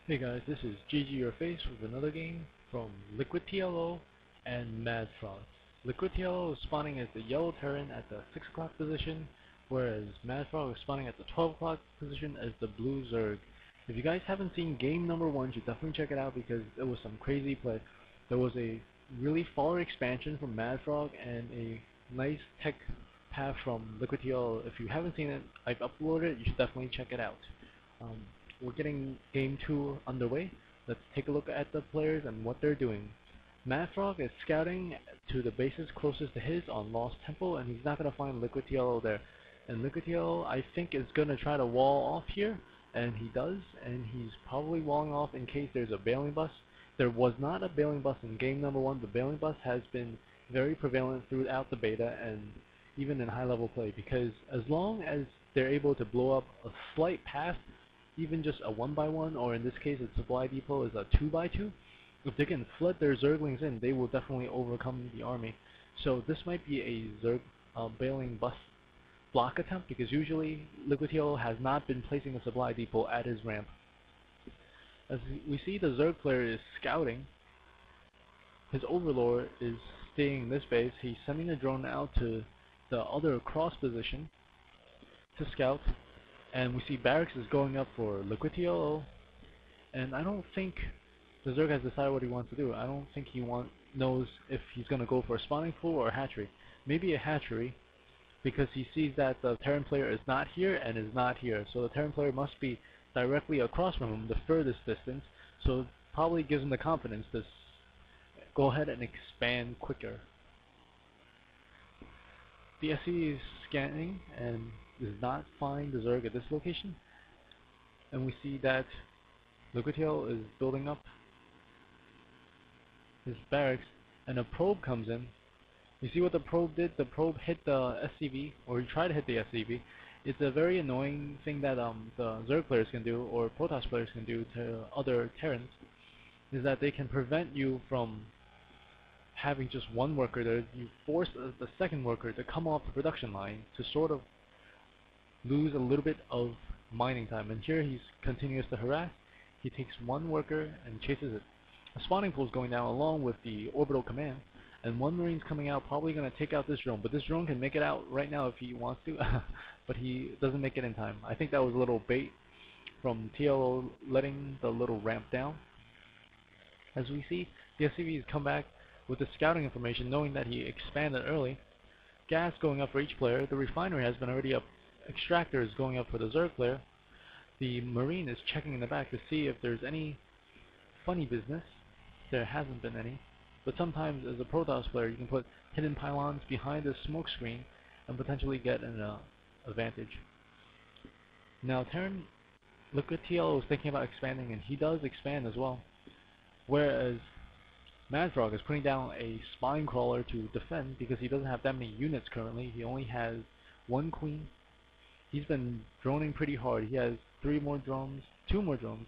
Hey guys, this is ggurface with another game from LiquidTLO and MaDFroG. LiquidTLO is spawning as the yellow Terran at the 6 o'clock position, whereas MaDFroG is spawning at the 12 o'clock position as the blue Zerg. If you guys haven't seen game number 1, you should definitely check it out because it was some crazy play. There was a really far expansion from MaDFroG and a nice tech path from LiquidTLO. If you haven't seen it, I've uploaded it, you should definitely check it out. We're getting game 2 underway. Let's take a look at the players and what they're doing. MaDFroG is scouting to the bases closest to his on Lost Temple, and he's not going to find LiquidTLO there. And LiquidTLO, I think, is going to try to wall off here, and he does, and he's probably walling off in case there's a bailing bus. There was not a bailing bus in game number 1. The bailing bus has been very prevalent throughout the beta and even in high-level play, because as long as they're able to blow up a slight path, even just a 1x1, or in this case its supply depot is a 2x2, if they can flood their Zerglings in, they will definitely overcome the army. So this might be a Zerg bailing bus block attempt, because usually LiquidTLO has not been placing a supply depot at his ramp. As we see, the Zerg player is scouting. His overlord is staying in this base. He's sending a drone out to the other cross position to scout. And we see Barracks is going up for LiquidTLO, and I don't think the Zerg has decided what he wants to do. I don't think he knows if he's going to go for a spawning pool or a hatchery. Maybe a hatchery, because he sees that the Terran player is not here and is not here. So the Terran player must be directly across from him, the furthest distance, so it probably gives him the confidence to go ahead and expand quicker. The SE is scanning and does not find the Zerg at this location, and we see that LiquidTLO is building up his barracks, and a probe comes in. You see what the probe did? The probe hit the SCV, or he tried to hit the SCV. It's a very annoying thing that the Zerg players can do, or Protoss players can do to other Terrans, is that they can prevent you from having just one worker there. You force the second worker to come off the production line to sort of lose a little bit of mining time, and here he continues to harass. He takes one worker and chases it. A spawning pool is going down along with the orbital command, and one marine's coming out, probably going to take out this drone, but this drone can make it out right now if he wants to, but he doesn't make it in time. I think that was a little bait from TLO letting the little ramp down. As we see, the SCV has come back with the scouting information, knowing that he expanded early. Gas going up for each player. The refinery has been already up. Extractor is going up for the Zerg player. The Marine is checking in the back to see if there's any funny business. There hasn't been any, but sometimes as a Protoss player you can put hidden pylons behind the smoke screen and potentially get an advantage. Now Terran, LiquidTLO is thinking about expanding, and he does expand as well, whereas MaDFroG is putting down a spine crawler to defend because he doesn't have that many units currently. He only has one queen. He's been droning pretty hard. He has 3 more drones, 2 more drones,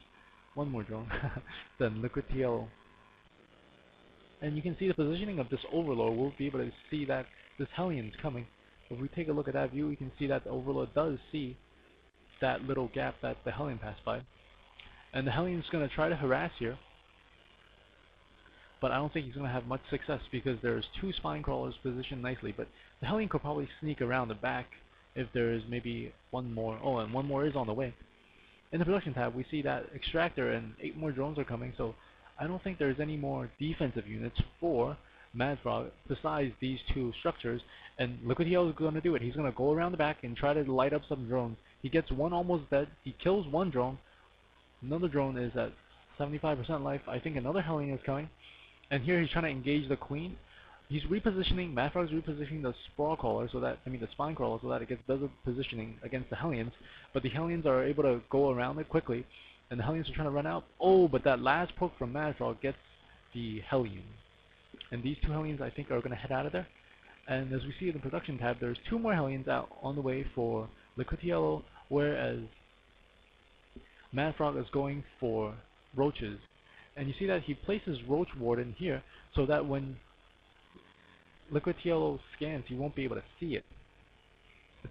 1 more drone than LiquidTLO. And you can see the positioning of this Overlord. We'll be able to see that this Hellion's coming. If we take a look at that view, we can see that the Overlord does see that little gap that the Hellion passed by. And the Hellion's going to try to harass here, but I don't think he's going to have much success because there's 2 spine crawlers positioned nicely, but the Hellion could probably sneak around the back if there is maybe 1 more. Oh, and 1 more is on the way. In the production tab, we see that Extractor and 8 more drones are coming, so I don't think there's any more defensive units for MaDFroG besides these 2 structures, and LiquidTLO is going to do it. He's going to go around the back and try to light up some drones. He gets 1 almost dead. He kills 1 drone. Another drone is at 75% life. I think another Hellion is coming, and here he's trying to engage the Queen. He's repositioning, MaDFroG's repositioning the sprawl crawler the spine crawler, so that it gets better positioning against the Hellions, but the Hellions are able to go around it quickly, and the Hellions are trying to run out. Oh, but that last poke from MaDFroG gets the Hellion. And these 2 Hellions, I think, are going to head out of there. And as we see in the production tab, there's 2 more Hellions out on the way for LiquidTLO, whereas MaDFroG is going for roaches. And you see that he places Roach Warden here, so that when LiquidTLO scans, you won't be able to see it.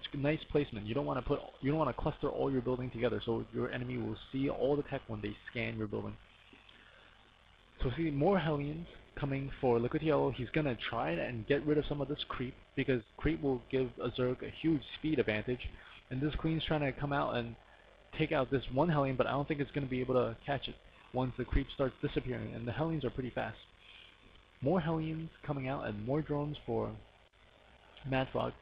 It's nice placement. You don't want to cluster all your building together, so your enemy will see all the tech when they scan your building. So see more Hellions coming for LiquidTLO. He's gonna try and get rid of some of this creep, because creep will give a Zerg a huge speed advantage. And this Queen's trying to come out and take out this one Hellion, but I don't think it's gonna be able to catch it once the creep starts disappearing. And the Hellions are pretty fast. More Hellions coming out and more drones for MaDFroG.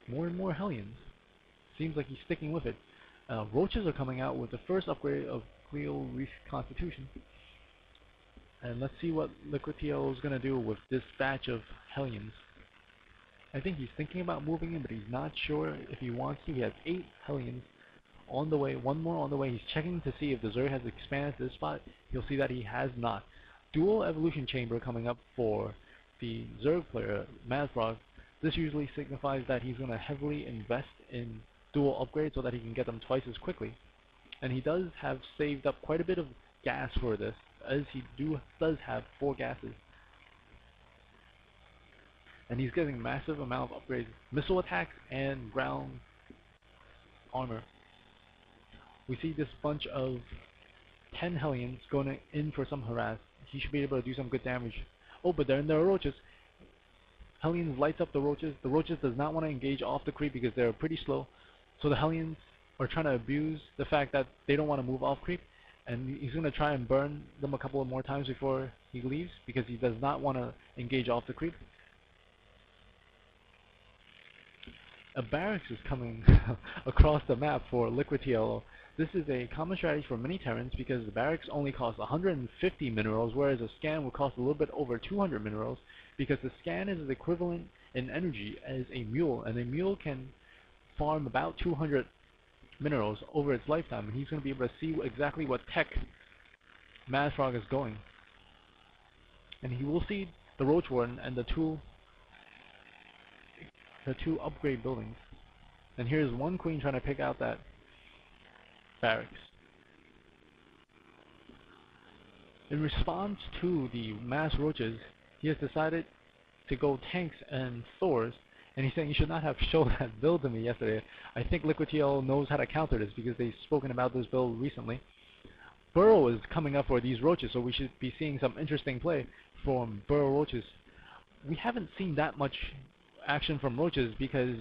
More and more Hellions. Seems like he's sticking with it. Roaches are coming out with the first upgrade of Cleo Reef Constitution. And let's see what LiquidTLO is going to do with this batch of Hellions. I think he's thinking about moving in, but he's not sure if he wants to. He has 8 Hellions on the way, 1 more on the way. He's checking to see if the Zerg has expanded to this spot. You'll see that he has not. Dual Evolution Chamber coming up for the Zerg player, MaDFroG. This usually signifies that he's going to heavily invest in dual upgrades so that he can get them twice as quickly. And he does have saved up quite a bit of gas for this, as he does have 4 gases. And he's getting a massive amount of upgrades, missile attacks and ground armor. We see this bunch of 10 Hellions going in for some harass. He should be able to do some good damage. Oh, but there are roaches. Hellions lights up the roaches. The roaches does not want to engage off the creep because they're pretty slow. So the Hellions are trying to abuse the fact that they don't want to move off creep, and he's going to try and burn them a couple of more times before he leaves, because he does not want to engage off the creep. A barracks is coming across the map for LiquidTLO. This is a common strategy for many Terrans, because the barracks only cost 150 minerals, whereas a scan will cost a little bit over 200 minerals, because the scan is equivalent in energy as a mule, and a mule can farm about 200 minerals over its lifetime, and he's going to be able to see exactly what tech MaDFroG is going. And he will see the Roach Warden and the two upgrade buildings. And here's one Queen trying to pick out that barracks. In response to the mass roaches, he has decided to go tanks and Thors, and he's saying you should not have shown that build to me yesterday. I think LiquidTLO knows how to counter this, because they've spoken about this build recently. Burrow is coming up for these roaches, so we should be seeing some interesting play from Burrow roaches. We haven't seen that much action from roaches, because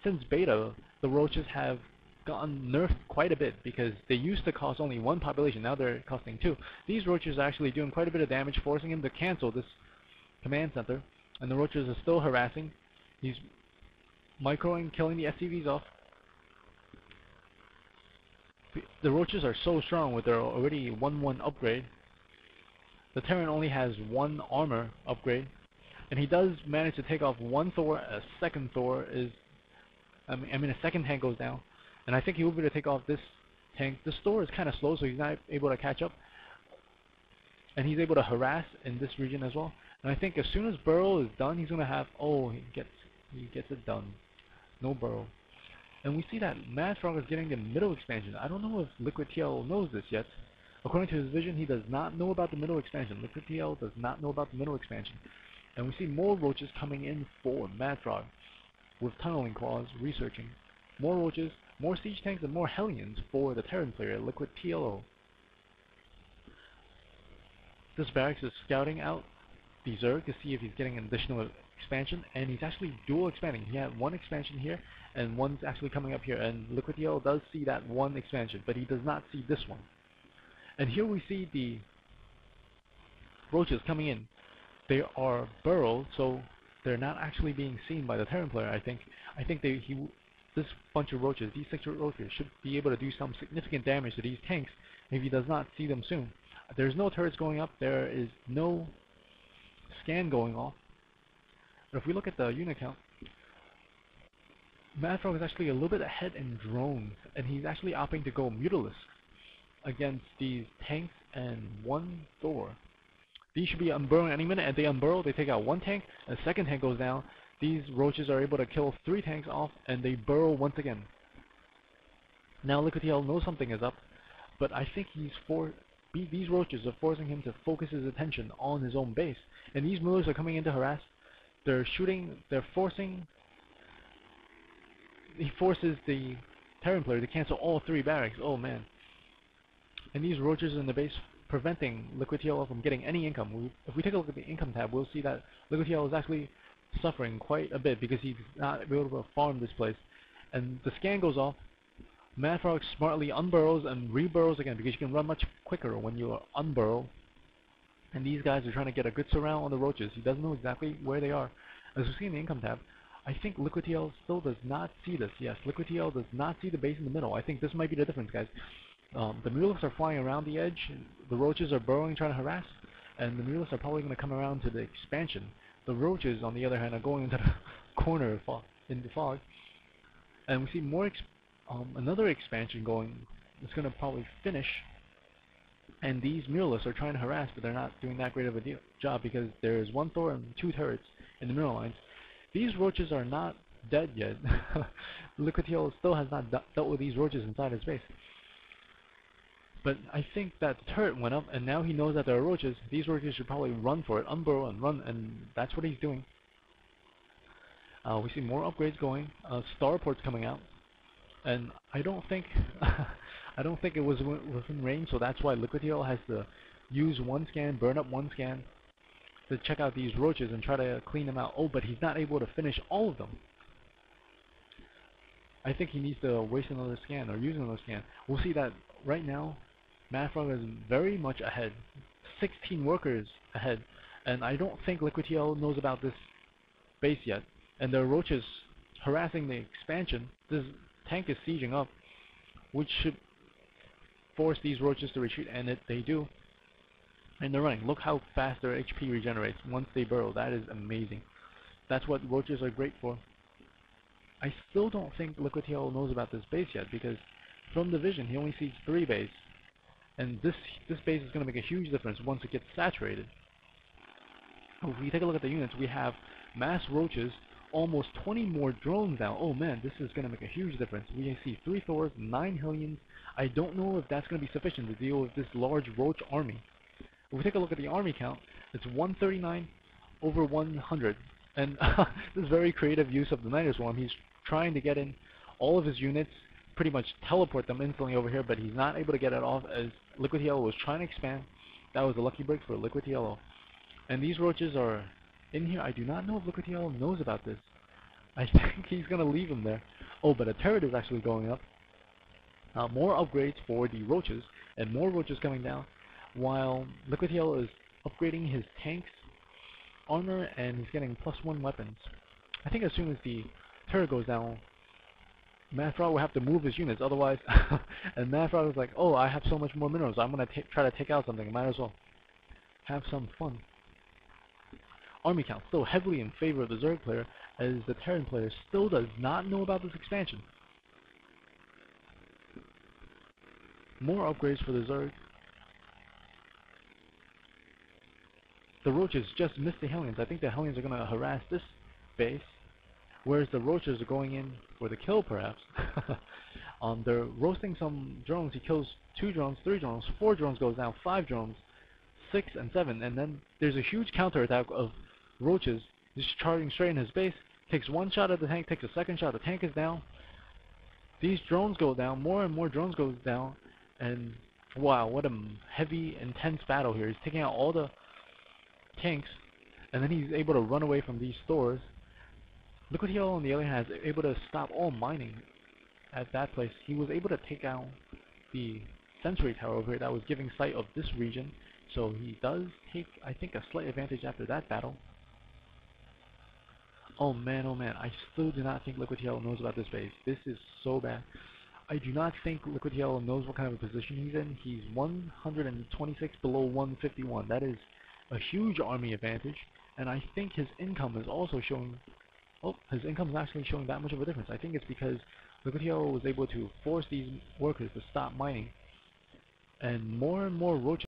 since beta, the roaches have gotten nerfed quite a bit, because they used to cost only 1 population, now they're costing 2. These roaches are actually doing quite a bit of damage, forcing him to cancel this command center, and the roaches are still harassing. He's microing, killing the SCVs off. The roaches are so strong with their already 1/1 upgrade. The Terran only has 1 armor upgrade, and he does manage to take off 1 Thor. A second Thor is, a second tank goes down, and I think he will be able to take off this tank. This Thor is kind of slow, so he's not able to catch up, and he's able to harass in this region as well. And I think as soon as Burrow is done, he's gonna have, oh, he gets it done. No Burrow. And we see that MaDFroG is getting the middle expansion. I don't know if LiquidTLO knows this yet. According to his vision, he does not know about the middle expansion. LiquidTLO does not know about the middle expansion. And we see more roaches coming in for MaDFroG, with tunneling claws researching. More roaches, more siege tanks, and more Hellions for the Terran player, LiquidTLO. This barracks is scouting out the Zerg to see if he's getting an additional expansion, and he's actually dual expanding. He had 1 expansion here, and 1's actually coming up here, and LiquidTLO does see that 1 expansion, but he does not see this one. And here we see the roaches coming in. They are burrowed, so they're not actually being seen by the Terran player. I think this bunch of roaches, these 6 roaches, should be able to do some significant damage to these tanks if he does not see them soon. There's no turrets going up. There is no scan going off. But if we look at the unit count, MaDFroG is actually a little bit ahead in drones, and he's actually opting to go Mutalisk against these tanks and 1 Thor. These should be unburrowing any minute, and they unburrow, they take out 1 tank, a second tank goes down. These roaches are able to kill 3 tanks off, and they burrow once again. Now LiquidTLO knows something is up, but I think these roaches are forcing him to focus his attention on his own base. And these millers are coming in to harass. They're shooting, they're forcing he forces the Terran player to cancel all 3 barracks. Oh man. And these roaches in the base preventing LiquidTLO from getting any income. If we take a look at the income tab, we'll see that LiquidTLO is actually suffering quite a bit because he's not able to farm this place. And the scan goes off. MaDFroG smartly unburrows and reburrows again because you can run much quicker when you unburrow. And these guys are trying to get a good surround on the roaches. He doesn't know exactly where they are. As we see in the income tab, I think LiquidTLO still does not see this. Yes, LiquidTLO does not see the base in the middle. I think this might be the difference, guys. The Murlocs are flying around the edge, the roaches are burrowing, trying to harass, and the Murlocs are probably going to come around to the expansion. The roaches, on the other hand, are going into the corner in the fog, and we see more another expansion going. It's going to probably finish, and these Murlocs are trying to harass, but they're not doing that great of a job because there is 1 Thor and 2 turrets in the middle lines. These roaches are not dead yet. LiquidTLO still has not dealt with these roaches inside his base. But I think that the turret went up, and now he knows that there are roaches. These roaches should probably run for it, unburrow and run, and that's what he's doing. We see more upgrades going. Starports coming out, and I don't think it was within range, so that's why LiquidTLO has to use 1 scan, burn up 1 scan to check out these roaches and try to clean them out. Oh, but he's not able to finish all of them. I think he needs to waste another scan or use another scan. We'll see that right now. MaDFroG is very much ahead, 16 workers ahead, and I don't think LiquidTLO knows about this base yet. And there are roaches harassing the expansion. This tank is sieging up, which should force these roaches to retreat, and they do. And they're running. Look how fast their HP regenerates once they burrow. That is amazing. That's what roaches are great for. I still don't think LiquidTLO knows about this base yet because from the vision he only sees 3 bases. And this base is going to make a huge difference once it gets saturated. If we take a look at the units, we have mass roaches, almost 20 more drones now. Oh man, this is going to make a huge difference. We see 3 Thors, 9 Hellions. I don't know if that's going to be sufficient to deal with this large roach army. If we take a look at the army count, it's 139 over 100. And this is very creative use of the Niter Swarm. He's trying to get in all of his units, pretty much teleport them instantly over here, but he's not able to get it off as LiquidTLO was trying to expand. That was a lucky break for LiquidTLO. And these roaches are in here. I do not know if LiquidTLO knows about this. I think he's going to leave them there. Oh, but a turret is actually going up. More upgrades for the roaches, and more roaches coming down, while LiquidTLO is upgrading his tanks, armor, and he's getting +1 weapons. I think as soon as the turret goes down, MaDFroG will have to move his units, otherwise, and MaDFroG is like, oh, I have so much more minerals, I'm going to try to take out something, might as well have some fun. Army count still heavily in favor of the Zerg player, as the Terran player still does not know about this expansion. More upgrades for the Zerg. The roaches just missed the Hellions. I think the Hellions are going to harass this base, whereas the roaches are going in for the kill, perhaps. They're roasting some drones. He kills 2 drones, 3 drones, 4 drones goes down, 5 drones, 6 and 7, and then there's a huge counterattack of roaches just charging straight in his base. Takes 1 shot at the tank, takes a 2nd shot, the tank is down. These drones go down, more and more drones go down, and wow, what a heavy, intense battle here. He's taking out all the tanks, and then he's able to run away from these stores. LiquidTLO, on the other hand, is able to stop all mining at that place. He was able to take out the sensory tower over here that was giving sight of this region, so he does take, I think, a slight advantage after that battle. Oh man, I still do not think LiquidTLO knows about this base. This is so bad. I do not think LiquidTLO knows what kind of a position he's in. He's 126 below 151. That is a huge army advantage, and I think his income is also showing. Oh, his income is actually showing that much of a difference. I think it's because LiquidTLO was able to force these workers to stop mining, and more roaches